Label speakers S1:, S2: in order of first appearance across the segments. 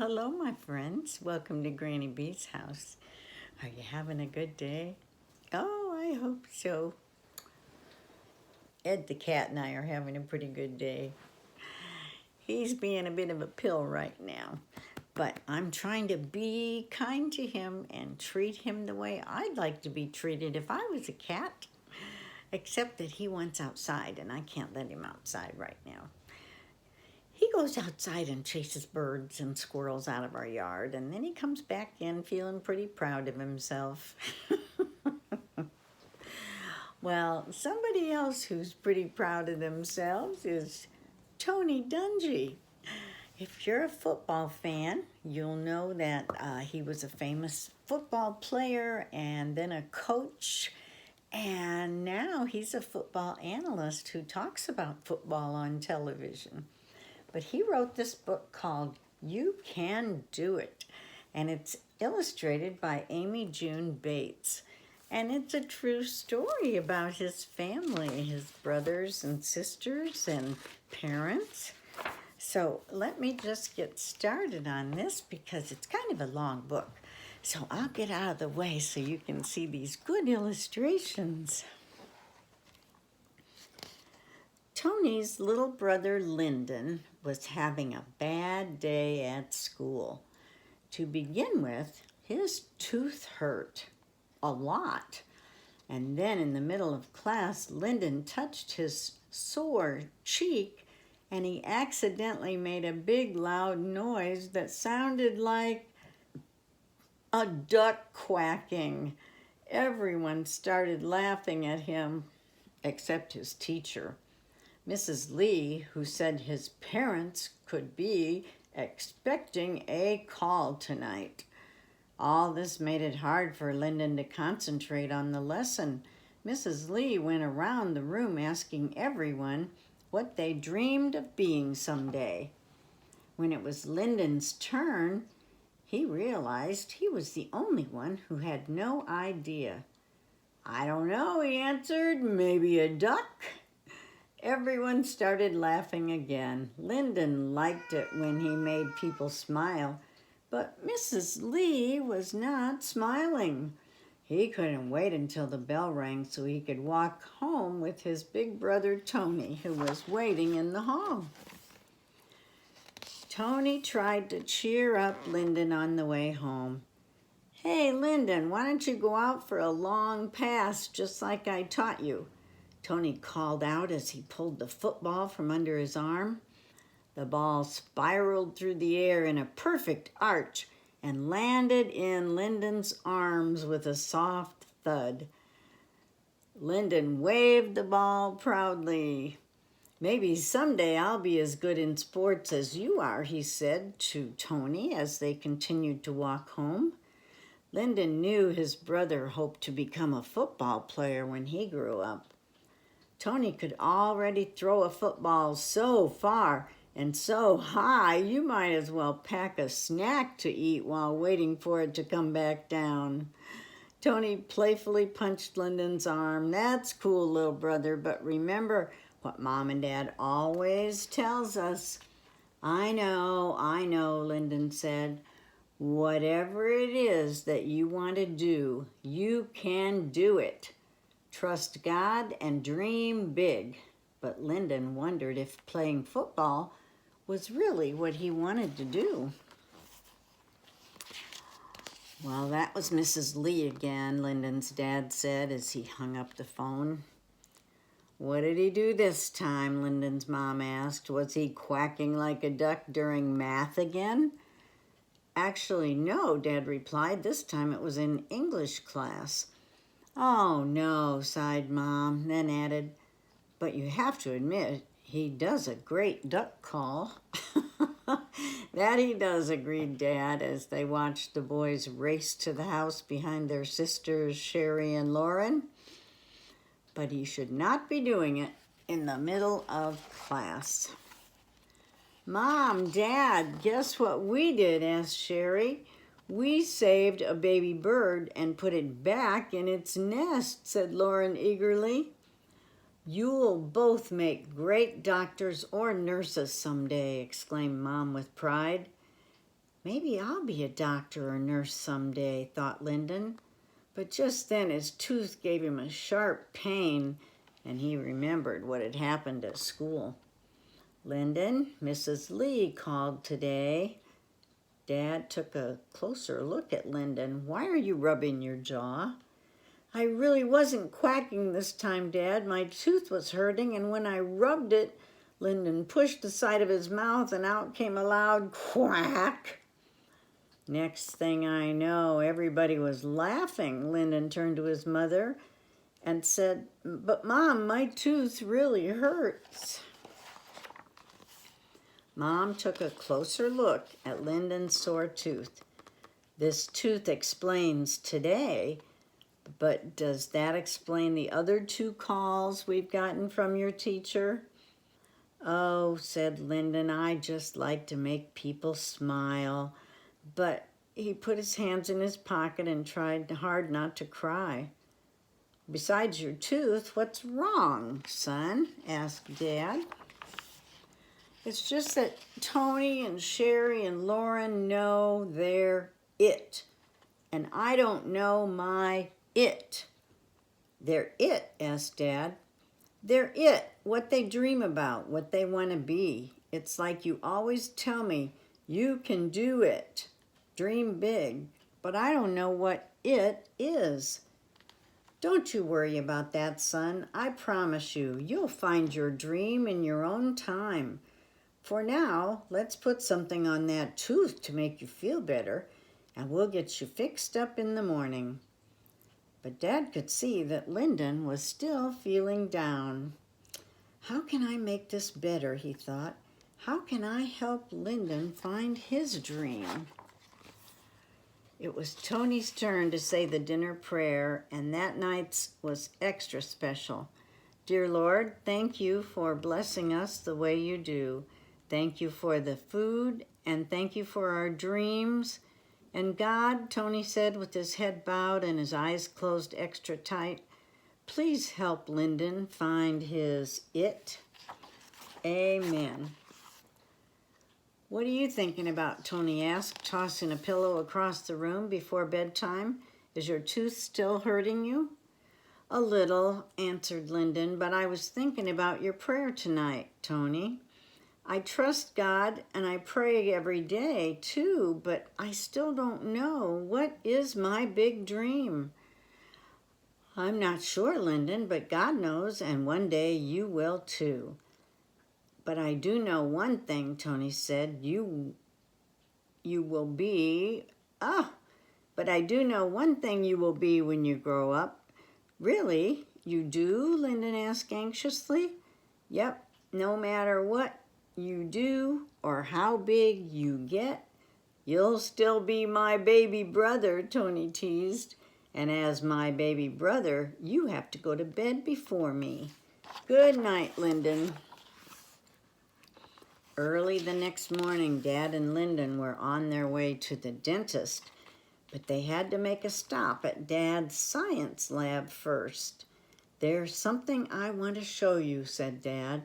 S1: hello, my friends. Welcome to Granny B's house. Are you having a good day? Oh, I hope so. Ed the cat and I are having a pretty good day. He's being a bit of a pill right now, but I'm trying to be kind to him and treat him the way I'd like to be treated if I was a cat, except that he wants outside and I can't let him outside right now. He goes outside and chases birds and squirrels out of our yard, and then he comes back in feeling pretty proud of himself. Well, somebody else who's pretty proud of themselves is Tony Dungy. If you're a football fan, you'll know that he was a famous football player and then a coach, and now he's a football analyst who talks about football on television. But he wrote this book called You Can Do It, and it's illustrated by Amy June Bates. And it's a true story about his family, his brothers and sisters and parents. So let me just get started on this because it's kind of a long book. So I'll get out of the way so you can see these good illustrations. Tony's little brother Lyndon was having a bad day at school. To begin with, his tooth hurt a lot. And then in the middle of class, Lyndon touched his sore cheek and he accidentally made a big loud noise that sounded like a duck quacking. Everyone started laughing at him except his teacher, Mrs. Lee, who said his parents could be expecting a call tonight. All this made it hard for Lyndon to concentrate on the lesson. Mrs. Lee went around the room asking everyone what they dreamed of being someday. When it was Lyndon's turn, he realized he was the only one who had no idea. "I don't know," he answered. "Maybe a duck?" Everyone started laughing again. Lyndon liked it when he made people smile, but Mrs. Lee was not smiling. He couldn't wait until the bell rang so he could walk home with his big brother Tony, who was waiting in the hall. Tony tried to cheer up Lyndon on the way home. "Hey, Lyndon, why don't you go out for a long pass just like I taught you?" Tony called out as he pulled the football from under his arm. The ball spiraled through the air in a perfect arch and landed in Lyndon's arms with a soft thud. Lyndon waved the ball proudly. "Maybe someday I'll be as good in sports as you are," he said to Tony as they continued to walk home. Lyndon knew his brother hoped to become a football player when he grew up. Tony could already throw a football so far and so high, you might as well pack a snack to eat while waiting for it to come back down. Tony playfully punched Lyndon's arm. "That's cool, little brother, but remember what Mom and Dad always tells us." I know, Lyndon said. "Whatever it is that you want to do, you can do it. Trust God and dream big." But Lyndon wondered if playing football was really what he wanted to do. "Well, that was Mrs. Lee again," Lyndon's dad said as he hung up the phone. "What did he do this time?" Lyndon's mom asked. "Was he quacking like a duck during math again?" "Actually, no," Dad replied. "This time it was in English class." "Oh, no," sighed Mom, then added, "but you have to admit, he does a great duck call." "That he does," agreed Dad as they watched the boys race to the house behind their sisters, Sherry and Lauren. But he should not be doing it in the middle of class. "Mom, Dad, guess what we did?" asked Sherry. "We saved a baby bird and put it back in its nest," said Lauren eagerly. "You'll both make great doctors or nurses someday," exclaimed Mom with pride. Maybe I'll be a doctor or nurse someday, thought Lyndon. But just then his tooth gave him a sharp pain, and he remembered what had happened at school. Lyndon, Mrs. Lee called today. Dad took a closer look at Lyndon. Why are you rubbing your jaw? I really wasn't quacking this time, Dad. My tooth was hurting, and when I rubbed it, Lyndon pushed the side of his mouth, and out came a loud quack. Next thing I know, everybody was laughing. Lyndon turned to his mother and said, "But Mom, my tooth really hurts." Mom took a closer look at Lyndon's sore tooth. This tooth explains today, but does that explain the other 2 calls we've gotten from your teacher? Oh, said Lyndon, I just like to make people smile. But he put his hands in his pocket and tried hard not to cry. Besides your tooth, what's wrong, son? Asked Dad. It's just that Tony and Sherry and Lauren know they're it, and I don't know my it. They're it, asked Dad. They're it, what they dream about, what they want to be. It's like you always tell me, you can do it. Dream big, but I don't know what it is. Don't you worry about that, son. I promise you, you'll find your dream in your own time. For now, let's put something on that tooth to make you feel better, and we'll get you fixed up in the morning. But Dad could see that Lyndon was still feeling down. How can I make this better, he thought. How can I help Lyndon find his dream? It was Tony's turn to say the dinner prayer, and that night's was extra special. Dear Lord, thank you for blessing us the way you do. Thank you for the food, and thank you for our dreams. And God, Tony said with his head bowed and his eyes closed extra tight, please help Lyndon find his it. Amen. What are you thinking about? Tony asked, tossing a pillow across the room before bedtime. Is your tooth still hurting you? A little, answered Lyndon, but I was thinking about your prayer tonight, Tony. I trust God and I pray every day too, but I still don't know. What is my big dream? I'm not sure, Lyndon, but God knows, and one day you will too. But I do know one thing, Tony said. You will be... but I do know one thing you will be when you grow up. Really? You do? Lyndon asked anxiously. Yep, no matter what you do or how big you get, you'll still be my baby brother, Tony teased. And as my baby brother, you have to go to bed before me. Good night, Lyndon. Early the next morning, Dad and Lyndon were on their way to the dentist, but they had to make a stop at Dad's science lab first. There's something I want to show you, said Dad.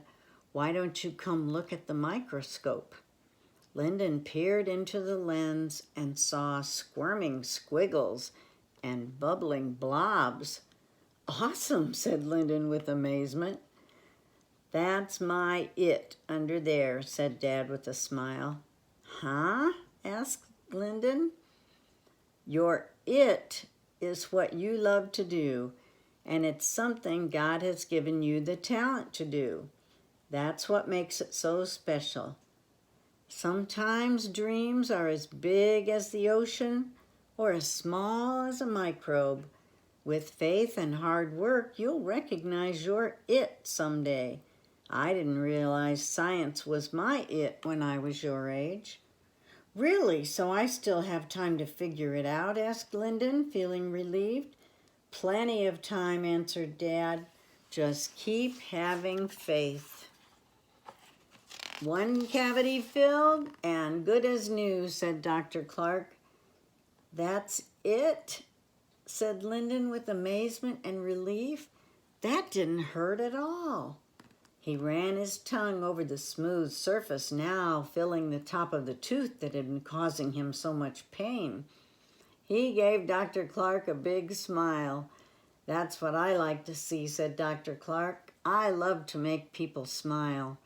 S1: Why don't you come look at the microscope? Lyndon peered into the lens and saw squirming squiggles and bubbling blobs. Awesome, said Lyndon with amazement. That's my it under there, said Dad with a smile. Huh? asked Lyndon. Your it is what you love to do, and it's something God has given you the talent to do. That's what makes it so special. Sometimes dreams are as big as the ocean or as small as a microbe. With faith and hard work, you'll recognize your it someday. I didn't realize science was my it when I was your age. Really? So I still have time to figure it out? Asked Lyndon, feeling relieved. Plenty of time, answered Dad. Just keep having faith. One cavity filled and good as new, said Dr. Clark. That's it, said Lyndon with amazement and relief. That didn't hurt at all. He ran his tongue over the smooth surface, now filling the top of the tooth that had been causing him so much pain. He gave Dr. Clark a big smile. "That's what I like to see," said Dr. Clark. "I love to make people smile."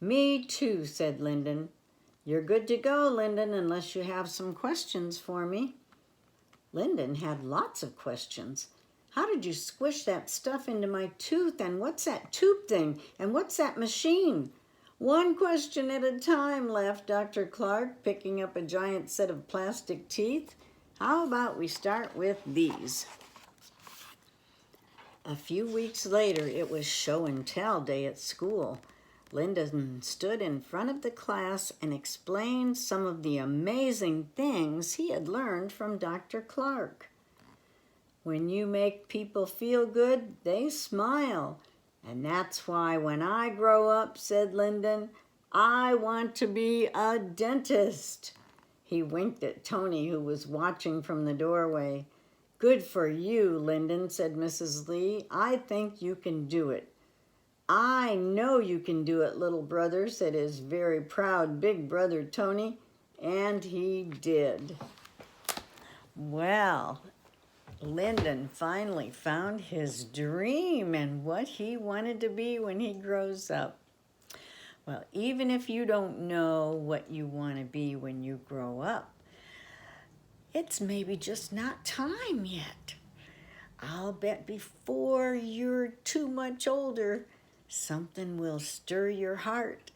S1: "Me too," said Lyndon. "You're good to go, Lyndon, unless you have some questions for me." Lyndon had lots of questions. "How did you squish that stuff into my tooth? And what's that tube thing? And what's that machine?" "One question at a time," laughed Dr. Clark, picking up a giant set of plastic teeth. "How about we start with these?" A few weeks later, it was show and tell day at school. Lyndon stood in front of the class and explained some of the amazing things he had learned from Dr. Clark. "When you make people feel good, they smile. And that's why when I grow up," said Lyndon, "I want to be a dentist." He winked at Tony, who was watching from the doorway. "Good for you, Lyndon," said Mrs. Lee. "I think you can do it." "I know you can do it, little brother," said his very proud big brother Tony, and he did. Well, Lyndon finally found his dream and what he wanted to be when he grows up. Well, even if you don't know what you want to be when you grow up, it's maybe just not time yet. I'll bet before you're too much older, something will stir your heart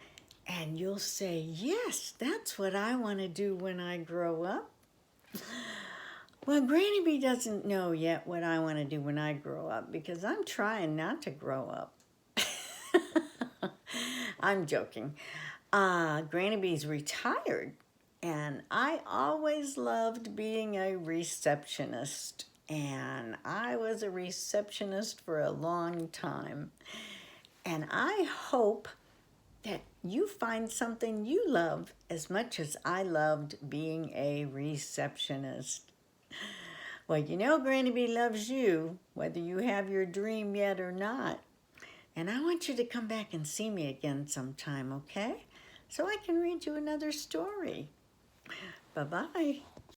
S1: and you'll say, "Yes, that's what I want to do when I grow up." Well, Granny Bee doesn't know yet what I want to do when I grow up because I'm trying not to grow up. I'm joking. Granny Bee's retired, and I always loved being a receptionist. And I was a receptionist for a long time. And I hope that you find something you love as much as I loved being a receptionist. Well, you know Granny Bee loves you, whether you have your dream yet or not. And I want you to come back and see me again sometime, okay? So I can read you another story. Bye-bye.